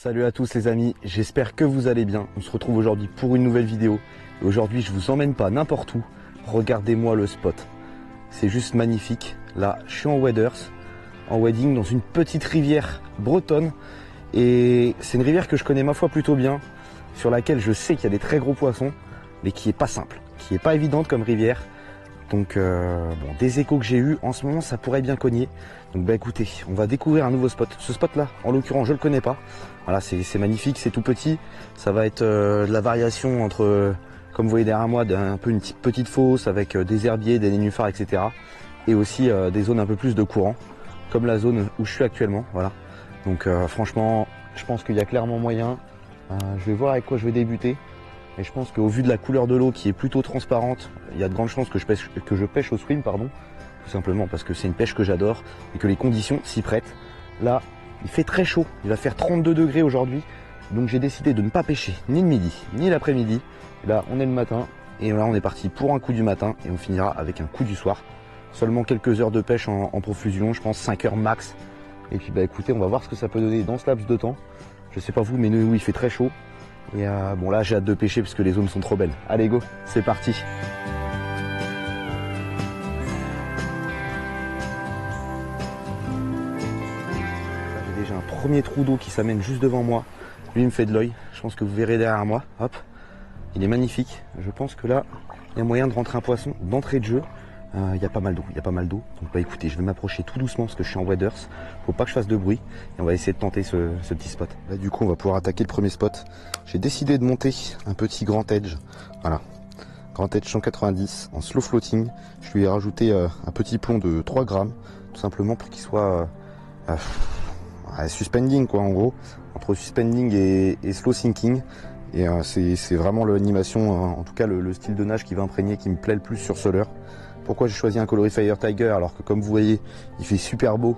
Salut à tous les amis, j'espère que vous allez bien. On se retrouve aujourd'hui pour une nouvelle vidéo. Et aujourd'hui je vous emmène pas n'importe où. Regardez-moi le spot. C'est juste magnifique. Là je suis en waders, en wading dans une petite rivière bretonne. Et c'est une rivière que je connais ma foi plutôt bien, sur laquelle je sais qu'il y a des très gros poissons, mais qui est pas simple, qui est pas évidente comme rivière. Donc bon, des échos que j'ai eu en ce moment, ça pourrait bien cogner. Donc bah écoutez, on va découvrir un nouveau spot. Ce spot là, en l'occurrence, je le connais pas. Voilà, c'est magnifique, c'est tout petit. Ça va être de la variation entre, comme vous voyez derrière moi, un peu une petite fosse avec des herbiers, des nénuphars, etc. Et aussi des zones un peu plus de courant, comme la zone où je suis actuellement. Voilà. Donc franchement, je pense qu'il y a clairement moyen. Je vais voir avec quoi je vais débuter. Et je pense qu'au vu de la couleur de l'eau qui est plutôt transparente, il y a de grandes chances que je pêche au swim, pardon. Tout simplement parce que c'est une pêche que j'adore et que les conditions s'y prêtent. Là, il fait très chaud, il va faire 32 degrés aujourd'hui. Donc j'ai décidé de ne pas pêcher ni le midi, ni l'après-midi. Là, on est le matin et là, on est parti pour un coup du matin et on finira avec un coup du soir. Seulement quelques heures de pêche en profusion, je pense 5 heures max. Et puis bah écoutez, on va voir ce que ça peut donner dans ce laps de temps. Je sais pas vous, mais nous, il fait très chaud. Et bon là j'ai hâte de pêcher parce que les zones sont trop belles. Allez go, c'est parti. J'ai déjà un premier trou d'eau qui s'amène juste devant moi. Lui il me fait de l'œil, je pense que vous verrez derrière moi. Hop, il est magnifique. Je pense que là il y a moyen de rentrer un poisson d'entrée de jeu. Il y a pas mal d'eau, Donc bah écoutez, je vais m'approcher tout doucement parce que je suis en waders. Faut pas que je fasse de bruit. Et on va essayer de tenter ce petit spot. Là du coup on va pouvoir attaquer le premier spot. J'ai décidé de monter un petit grand edge. Voilà. Grand edge 190 en slow floating. Je lui ai rajouté un petit plomb de 3 grammes. Tout simplement pour qu'il soit suspending quoi en gros. Entre suspending et slow sinking. Et c'est vraiment l'animation, en tout cas le style de nage qui va imprégner, qui me plaît le plus sur ce leurre. Pourquoi j'ai choisi un coloris Fire Tiger alors que comme vous voyez il fait super beau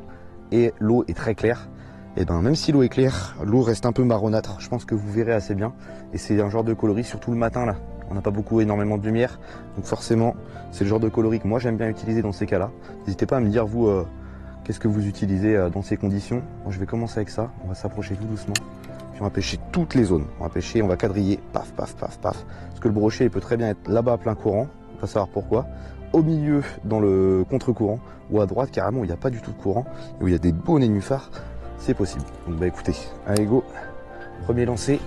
et l'eau est très claire. Et ben même si l'eau est claire, l'eau reste un peu marronâtre, je pense que vous verrez assez bien. Et c'est un genre de coloris surtout le matin là, on n'a pas énormément de lumière. Donc forcément c'est le genre de coloris que moi j'aime bien utiliser dans ces cas là. N'hésitez pas à me dire vous qu'est-ce que vous utilisez dans ces conditions. Moi je vais commencer avec ça, on va s'approcher tout doucement. Puis on va pêcher toutes les zones, on va quadriller, paf paf paf paf. Parce que le brochet il peut très bien être là-bas à plein courant, on va savoir pourquoi. Au milieu dans le contre-courant ou à droite carrément où il n'y a pas du tout de courant et où il y a des beaux nénuphars, c'est possible. Donc bah écoutez, allez go, premier lancé.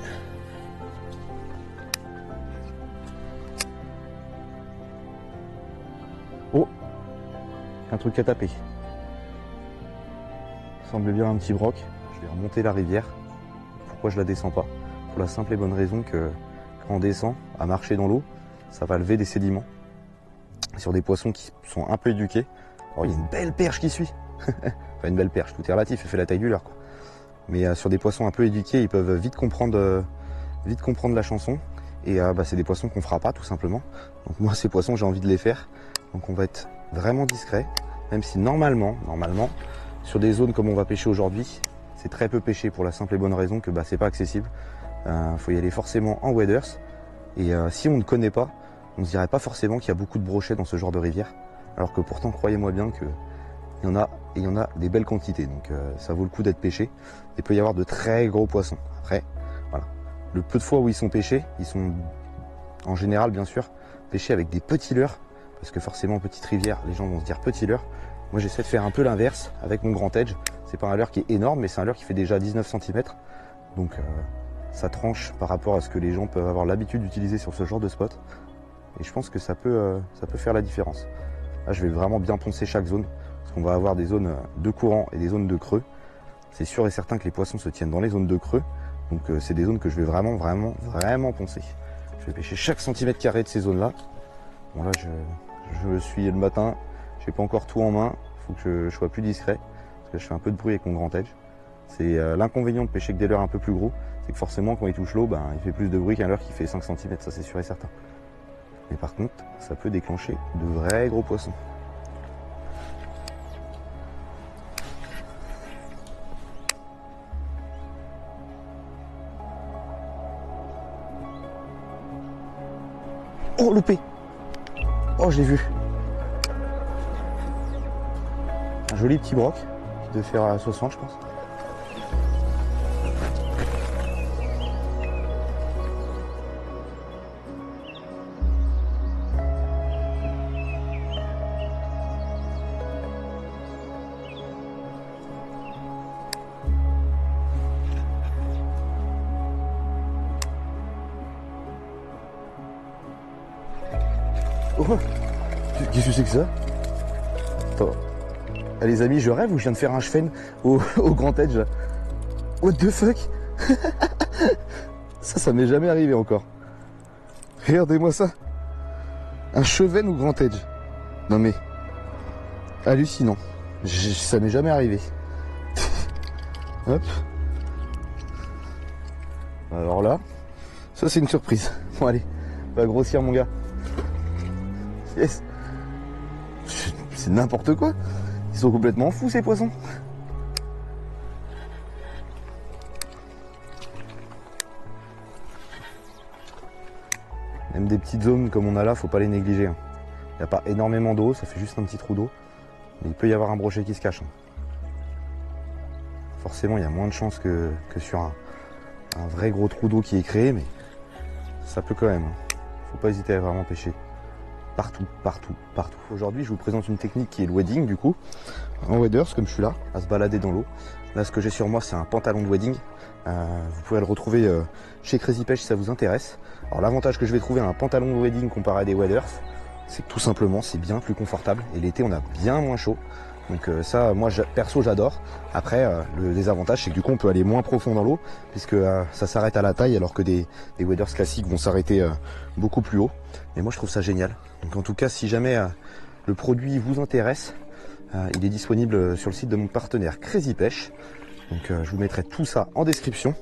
Oh, un truc à taper. Ça semble bien un petit broc. Je vais remonter la rivière. Pourquoi je la descends pas? Pour la simple et bonne raison que quand on descend à marcher dans l'eau, ça va lever des sédiments sur des poissons qui sont un peu éduqués. Oh, il y a une belle perche qui suit. Enfin une belle perche, tout est relatif, elle fait la taille du leurre quoi. Mais sur des poissons un peu éduqués, ils peuvent vite comprendre la chanson. Et c'est des poissons qu'on fera pas tout simplement. Donc moi ces poissons j'ai envie de les faire. Donc on va être vraiment discret. Même si normalement, sur des zones comme on va pêcher aujourd'hui, c'est très peu pêché pour la simple et bonne raison que c'est pas accessible. Faut y aller forcément en waders. Et si on ne connaît pas, on ne se dirait pas forcément qu'il y a beaucoup de brochets dans ce genre de rivière. Alors que pourtant, croyez-moi bien qu'il y en a des belles quantités. Donc ça vaut le coup d'être pêché. Il peut y avoir de très gros poissons. Après, voilà. Le peu de fois où ils sont pêchés, ils sont en général, bien sûr, pêchés avec des petits leurres. Parce que forcément, petite rivière, les gens vont se dire petit leurre. Moi, j'essaie de faire un peu l'inverse avec mon grand edge. C'est pas un leurre qui est énorme, mais c'est un leurre qui fait déjà 19 cm. Donc ça tranche par rapport à ce que les gens peuvent avoir l'habitude d'utiliser sur ce genre de spot. Et je pense que ça peut faire la différence. Là, je vais vraiment bien poncer chaque zone, parce qu'on va avoir des zones de courant et des zones de creux. C'est sûr et certain que les poissons se tiennent dans les zones de creux. Donc c'est des zones que je vais vraiment poncer. Je vais pêcher chaque centimètre carré de ces zones-là. Bon là, je suis le matin, j'ai pas encore tout en main. Il faut que je sois plus discret, parce que je fais un peu de bruit avec mon grand edge. C'est l'inconvénient de pêcher avec des leurres un peu plus gros, c'est que forcément quand il touche l'eau, il fait plus de bruit qu'un leurre qui fait 5 cm, ça c'est sûr et certain. Mais par contre, ça peut déclencher de vrais gros poissons. Oh, loupé! Oh, je l'ai vu. Un joli petit broc qui devait faire 60, je pense. Oh, qu'est-ce que c'est que ça? Attends. Ah, les amis, je rêve ou je viens de faire un cheven au Grand Edge là? What the fuck? Ça m'est jamais arrivé encore. Regardez-moi ça. Un cheven au Grand Edge. Non mais... hallucinant. Ça m'est jamais arrivé. Hop. Alors là, ça c'est une surprise. Bon allez, va grossir mon gars. Yes. C'est n'importe quoi. Ils sont complètement fous ces poissons. Même des petites zones comme on a là, faut pas les négliger. Il n'y a pas énormément d'eau, ça fait juste un petit trou d'eau. Mais il peut y avoir un brochet qui se cache. Forcément, il y a moins de chances que sur un vrai gros trou d'eau qui est créé, mais ça peut quand même. Faut pas hésiter à vraiment pêcher. Partout, partout, partout. Aujourd'hui, je vous présente une technique qui est le wading, du coup, en waders, comme je suis là, à se balader dans l'eau. Là, ce que j'ai sur moi, c'est un pantalon de wading. Vous pouvez le retrouver chez Crazy Pêche si ça vous intéresse. Alors, l'avantage que je vais trouver à un pantalon de wading comparé à des waders, c'est que tout simplement, c'est bien plus confortable. Et l'été, on a bien moins chaud. Donc ça, moi, perso, j'adore. Après, le désavantage, c'est que du coup, on peut aller moins profond dans l'eau, puisque ça s'arrête à la taille, alors que des waders classiques vont s'arrêter beaucoup plus haut. Et moi, je trouve ça génial. Donc en tout cas, si jamais le produit vous intéresse, il est disponible sur le site de mon partenaire Crazy Pêche. Donc je vous mettrai tout ça en description.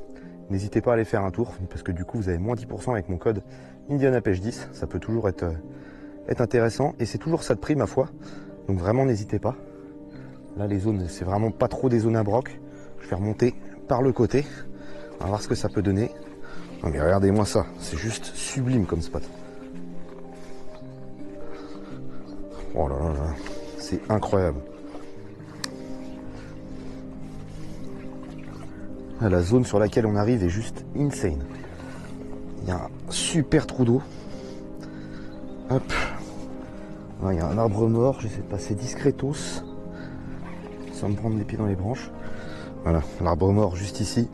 N'hésitez pas à aller faire un tour, parce que du coup, vous avez moins 10% avec mon code IndianaPêche10. Ça peut toujours être intéressant, et c'est toujours ça de prix, ma foi. Donc vraiment, n'hésitez pas. Là, les zones, c'est vraiment pas trop des zones à broc. Je vais remonter par le côté. On va voir ce que ça peut donner. Non mais regardez-moi ça, c'est juste sublime comme spot. Oh là là là, c'est incroyable. Ah, la zone sur laquelle on arrive est juste insane. Il y a un super trou d'eau. Hop. Là, il y a un arbre mort, j'essaie de passer discretos, sans me prendre les pieds dans les branches. Voilà, l'arbre mort juste ici.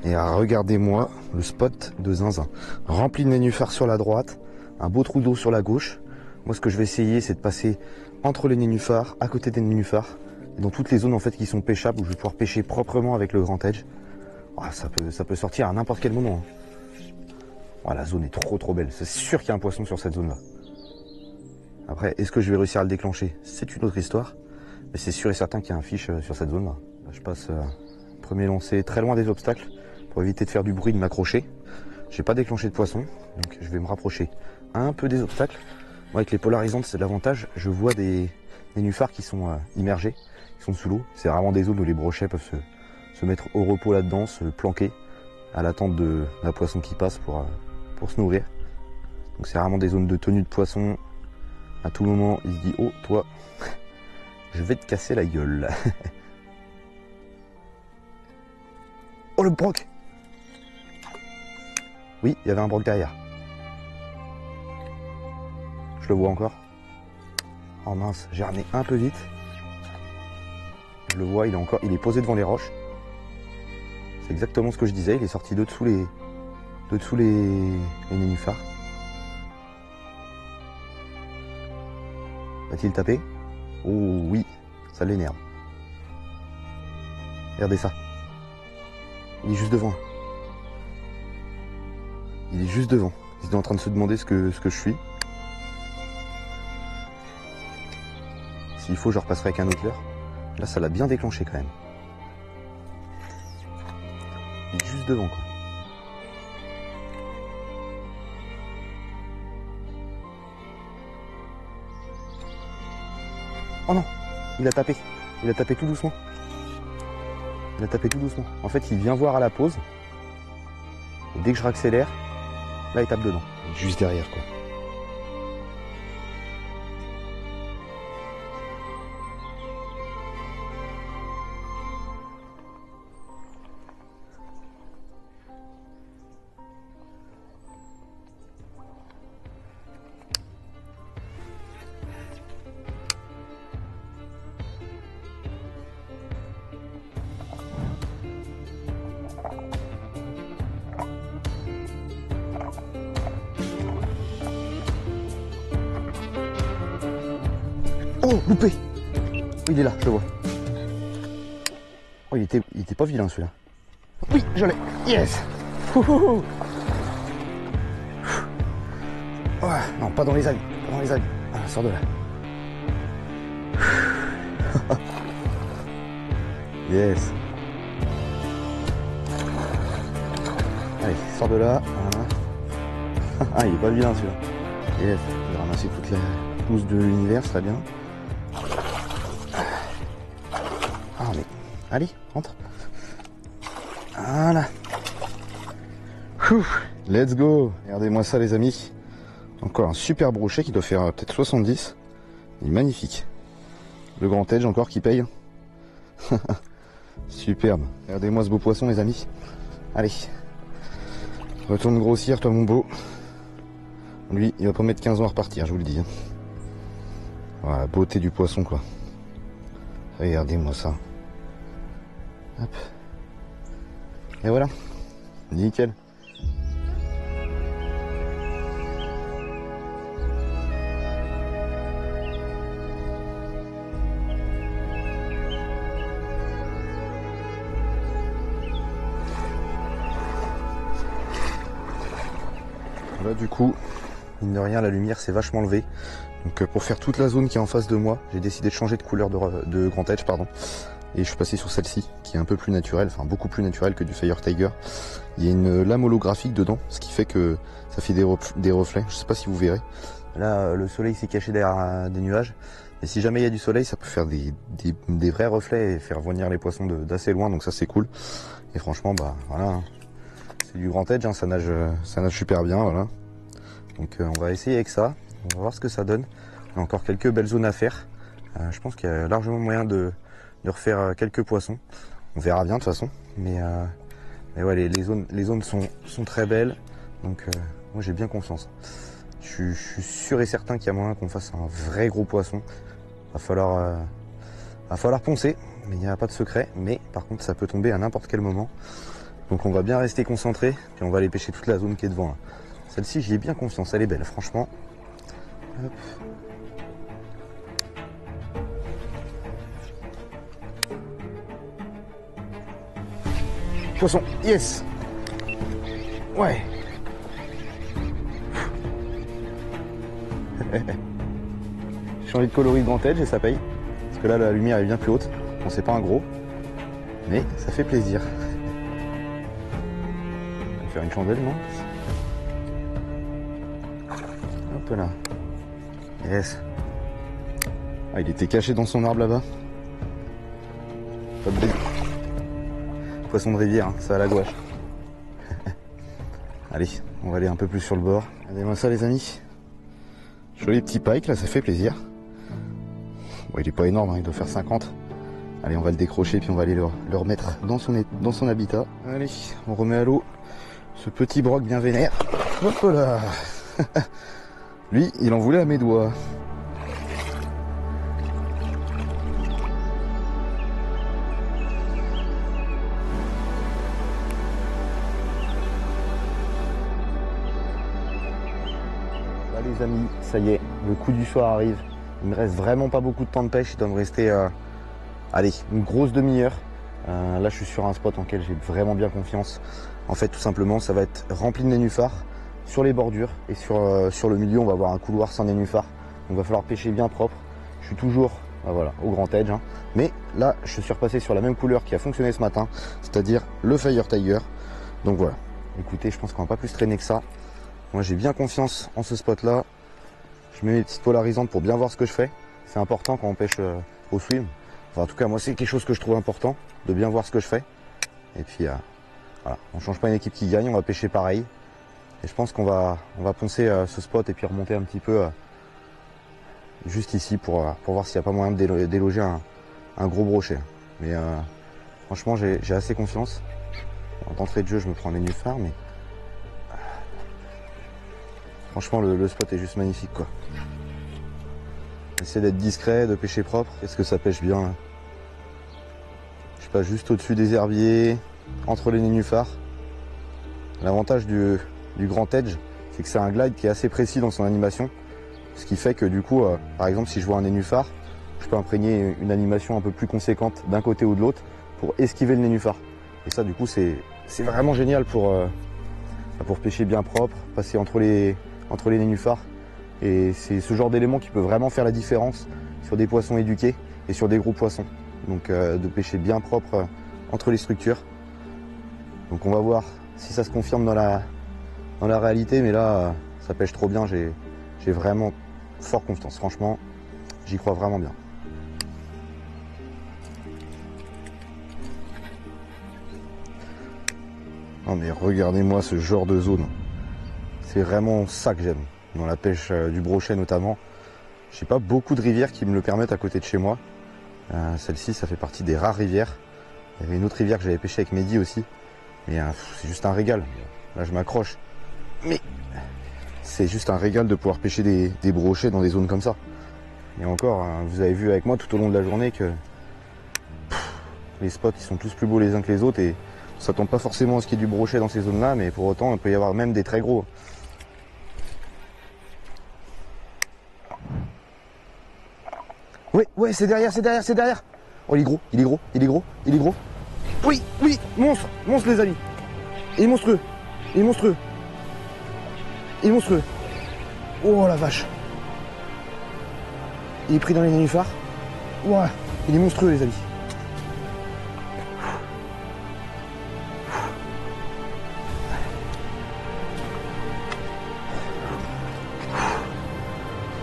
Et regardez-moi le spot de zinzin. Rempli de nénuphars sur la droite, un beau trou d'eau sur la gauche. Moi, ce que je vais essayer, c'est de passer entre les nénuphars, à côté des nénuphars, et dans toutes les zones en fait qui sont pêchables, où je vais pouvoir pêcher proprement avec le Grand Edge. Oh, ça peut sortir à n'importe quel moment. Oh, la zone est trop belle. C'est sûr qu'il y a un poisson sur cette zone-là. Après, est-ce que je vais réussir à le déclencher? C'est une autre histoire. Mais c'est sûr et certain qu'il y a un fiche sur cette zone-là. Là, je passe premier lancé très loin des obstacles pour éviter de faire du bruit, de m'accrocher. J'ai pas déclenché de poisson, donc je vais me rapprocher un peu des obstacles. Moi, avec les polarisantes, c'est l'avantage. Je vois des nénuphars qui sont immergés, qui sont sous l'eau. C'est vraiment des zones où les brochets peuvent se mettre au repos là-dedans, se planquer à l'attente d'un poisson qui passe pour se nourrir. Donc c'est vraiment des zones de tenue de poisson. À tout moment, il se dit « Oh, toi, je vais te casser la gueule. » Oh, le broc! Oui, il y avait un broc derrière. Je le vois encore. Oh mince, j'ai remis un peu vite. Je le vois, il est posé devant les roches. C'est exactement ce que je disais, il est sorti de dessous les nénuphars. Va-t-il taper? Oh oui, ça l'énerve. Regardez ça. Il est juste devant. Il est juste devant. Il est en train de se demander ce que je suis. S'il faut, je repasserai avec un autre leurre. Là, ça l'a bien déclenché quand même. Il est juste devant, quoi. Oh non, il a tapé. Il a tapé tout doucement. Il a tapé tout doucement. En fait, il vient voir à la pause. Et dès que je raccélère, là, il tape dedans. Juste derrière, quoi. loupé. Il est là, je le vois. Oh, il était pas vilain celui-là. Oui, je l'ai. Yes. Oh, non, pas dans les algues. Pas dans les algues. Ah, sors de là. Yes. Allez, sors de là. Voilà. Ah, il est pas vilain celui-là. Yes. Je vais ramasser toute la pousse de l'univers, ça va bien. Ah, mais. Allez, rentre. Voilà. Let's go. Regardez-moi ça, les amis. Encore un super brochet qui doit faire peut-être 70. Il est magnifique. Le grand edge encore qui paye. Superbe. Regardez-moi ce beau poisson, les amis. Allez. Retourne grossir, toi, mon beau. Lui, il va pas mettre 15 ans à repartir, je vous le dis. Voilà, beauté du poisson, quoi. Regardez-moi ça. Hop. Et voilà. Nickel. Là, du coup, mine de rien, la lumière s'est vachement levée. Donc pour faire toute la zone qui est en face de moi, j'ai décidé de changer de couleur de grand edge, pardon. Et je suis passé sur celle-ci, qui est un peu plus naturelle, enfin beaucoup plus naturelle que du Fire Tiger. Il y a une lame holographique dedans, ce qui fait que ça fait des reflets. Je sais pas si vous verrez. Là, le soleil s'est caché derrière des nuages. Et si jamais il y a du soleil, ça peut faire des vrais reflets et faire venir les poissons d'assez loin. Donc ça, c'est cool. Et franchement, bah voilà, hein. C'est du grand edge, hein, ça nage super bien, voilà. Donc on va essayer avec ça. On va voir ce que ça donne. Il y a encore quelques belles zones à faire. Je pense qu'il y a largement moyen de refaire quelques poissons. On verra bien de toute façon. Mais ouais, les zones sont très belles. Donc moi j'ai bien confiance. Je suis sûr et certain qu'il y a moyen qu'on fasse un vrai gros poisson. Va falloir poncer, mais il n'y a pas de secret. Mais par contre ça peut tomber à n'importe quel moment. Donc on va bien rester concentré. Puis on va aller pêcher toute la zone qui est devant là. Celle-ci j'y ai bien confiance, elle est belle franchement. Hop. Poisson, yes. Ouais. J'ai changé de coloris de grand edge et ça paye. Parce que là la lumière est bien plus haute. Bon, c'est pas un gros, mais ça fait plaisir. On va faire une chandelle, non? Hop là. Yes. Ah, il était caché dans son arbre là-bas. Pas de brise. Poisson de rivière, hein, ça à la gouache. Allez, on va aller un peu plus sur le bord. Regardez-moi ça, les amis. Joli petit pike, là, ça fait plaisir. Bon, il est pas énorme, hein, il doit faire 50. Allez, on va le décrocher, puis on va aller le remettre dans son habitat. Allez, on remet à l'eau ce petit broc bien vénère. Hop là. Lui, il en voulait à mes doigts. Les amis, ça y est, le coup du soir arrive. Il me reste vraiment pas beaucoup de temps de pêche. Il doit me rester allez, une grosse demi-heure. Là je suis sur un spot en lequel j'ai vraiment bien confiance. En fait tout simplement ça va être rempli de nénuphars sur les bordures et sur le milieu on va avoir un couloir sans nénuphars. Donc il va falloir pêcher bien propre. Je suis toujours voilà, au grand edge, hein. Mais là je suis repassé sur la même couleur qui a fonctionné ce matin, c'est-à-dire le Fire Tiger. Donc voilà, écoutez, je pense qu'on va pas plus traîner que ça. Moi j'ai bien confiance en ce spot là. Je mets mes petites polarisantes pour bien voir ce que je fais. C'est important quand on pêche au swim. Enfin, en tout cas moi c'est quelque chose que je trouve important, de bien voir ce que je fais. Et puis voilà, on change pas une équipe qui gagne, on va pêcher pareil. Et je pense qu'on va poncer ce spot et puis remonter un petit peu juste ici pour voir s'il n'y a pas moyen de déloger un gros brochet. Mais franchement j'ai assez confiance. D'entrée de jeu je me prends les nénuphars, mais franchement le spot est juste magnifique quoi. Essayer d'être discret, de pêcher propre. Est-ce que ça pêche bien là? Je sais pas, juste au-dessus des herbiers, entre les nénuphars. L'avantage du grand edge, c'est que c'est un glide qui est assez précis dans son animation. Ce qui fait que du coup, par exemple si je vois un nénuphar, je peux imprégner une animation un peu plus conséquente d'un côté ou de l'autre pour esquiver le nénuphar. Et ça du coup c'est vraiment génial pour pêcher bien propre, passer entre les nénuphars. Et c'est ce genre d'élément qui peut vraiment faire la différence sur des poissons éduqués et sur des gros poissons. Donc de pêcher bien propre entre les structures. Donc on va voir si ça se confirme dans la réalité, mais là ça pêche trop bien, j'ai vraiment fort confiance, franchement j'y crois vraiment bien. Non mais regardez-moi ce genre de zone, c'est vraiment ça que j'aime, dans la pêche du brochet notamment. J'ai pas beaucoup de rivières qui me le permettent à côté de chez moi. Celle-ci ça fait partie des rares rivières. Il y avait une autre rivière que j'avais pêché avec Mehdi aussi, mais c'est juste un régal. Là je m'accroche, mais c'est juste un régal de pouvoir pêcher des brochets dans des zones comme ça. Et encore, vous avez vu avec moi tout au long de la journée que les spots ils sont tous plus beaux les uns que les autres et on s'attend pas forcément à ce qu'il y ait du brochet dans ces zones là, mais pour autant il peut y avoir même des très gros. Ouais, c'est derrière. Oh il est gros. Oui, monstre les amis. Il est monstrueux. Oh la vache. Il est pris dans les nénuphars. Ouais, il est monstrueux les amis.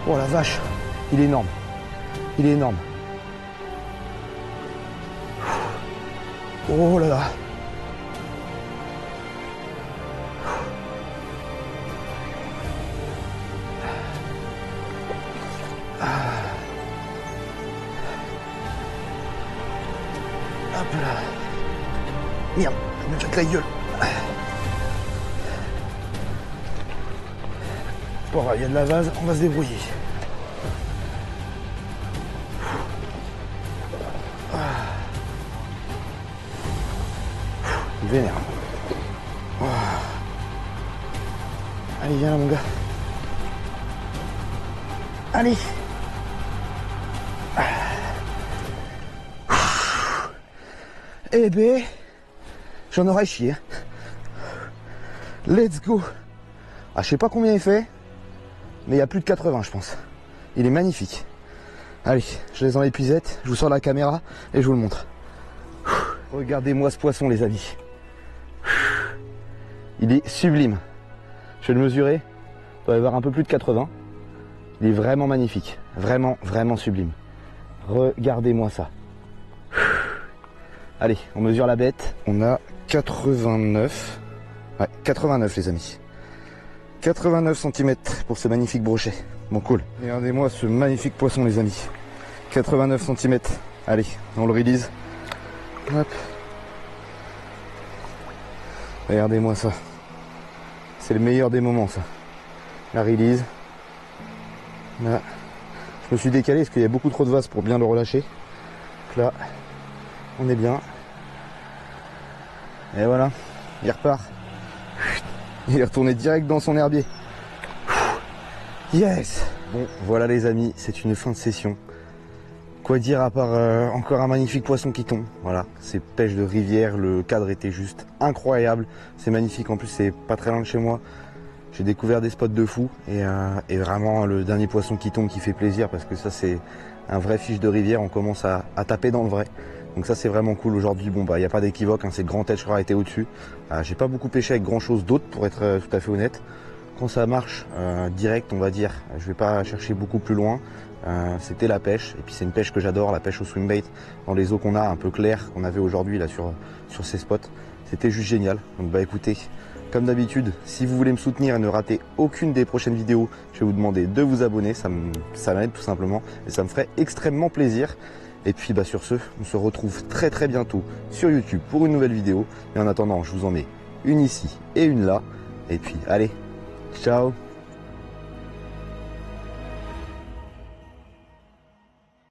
Oh la vache, il est énorme. Oh là là. Hop là. Merde, je me jette la gueule. Bon, il y a de la vase, on va se débrouiller. Il vénère. Allez, viens là mon gars. Allez. Eh ben, j'en aurais chié. Let's go. Ah, je sais pas combien il fait, mais il y a plus de 80 je pense. Il est magnifique. Allez, je laisse dans l'épuisette, je vous sors la caméra et je vous le montre. Regardez-moi ce poisson les amis. Il est sublime. Je vais le mesurer. Il doit y avoir un peu plus de 80. Il est vraiment magnifique. Vraiment sublime. Regardez-moi ça. Allez, on mesure la bête. On a 89. Ouais, 89 les amis. 89 cm pour ce magnifique brochet. Bon cool. Regardez-moi ce magnifique poisson les amis. 89 cm. Allez, on le release. Hop. Regardez-moi ça. C'est le meilleur des moments ça. La release. Là. Je me suis décalé parce qu'il y a beaucoup trop de vase pour bien le relâcher. Donc là, on est bien. Et voilà, il repart. Il est retourné direct dans son herbier. Yes. Bon, voilà les amis, c'est une fin de session. Quoi dire à part encore un magnifique poisson qui tombe. Voilà, c'est pêche de rivière, le cadre était juste incroyable. C'est magnifique, en plus c'est pas très loin de chez moi. J'ai découvert des spots de fou et vraiment le dernier poisson qui tombe qui fait plaisir parce que ça c'est un vrai fiche de rivière, on commence à taper dans le vrai. Donc ça c'est vraiment cool aujourd'hui. Bon bah il n'y a pas d'équivoque, hein, c'est le grand tête été au-dessus. J'ai pas beaucoup pêché avec grand chose d'autre pour être tout à fait honnête. Quand ça marche direct on va dire, je vais pas chercher beaucoup plus loin. C'était la pêche et puis c'est une pêche que j'adore, la pêche au swimbait dans les eaux qu'on a un peu claires qu'on avait aujourd'hui là sur ces spots. C'était juste génial. Donc bah écoutez, comme d'habitude, si vous voulez me soutenir et ne rater aucune des prochaines vidéos, je vais vous demander de vous abonner, ça m'aide tout simplement et ça me ferait extrêmement plaisir. Et puis bah sur ce, on se retrouve très bientôt sur YouTube pour une nouvelle vidéo. Et en attendant, je vous en mets une ici et une là. Et puis allez, ciao!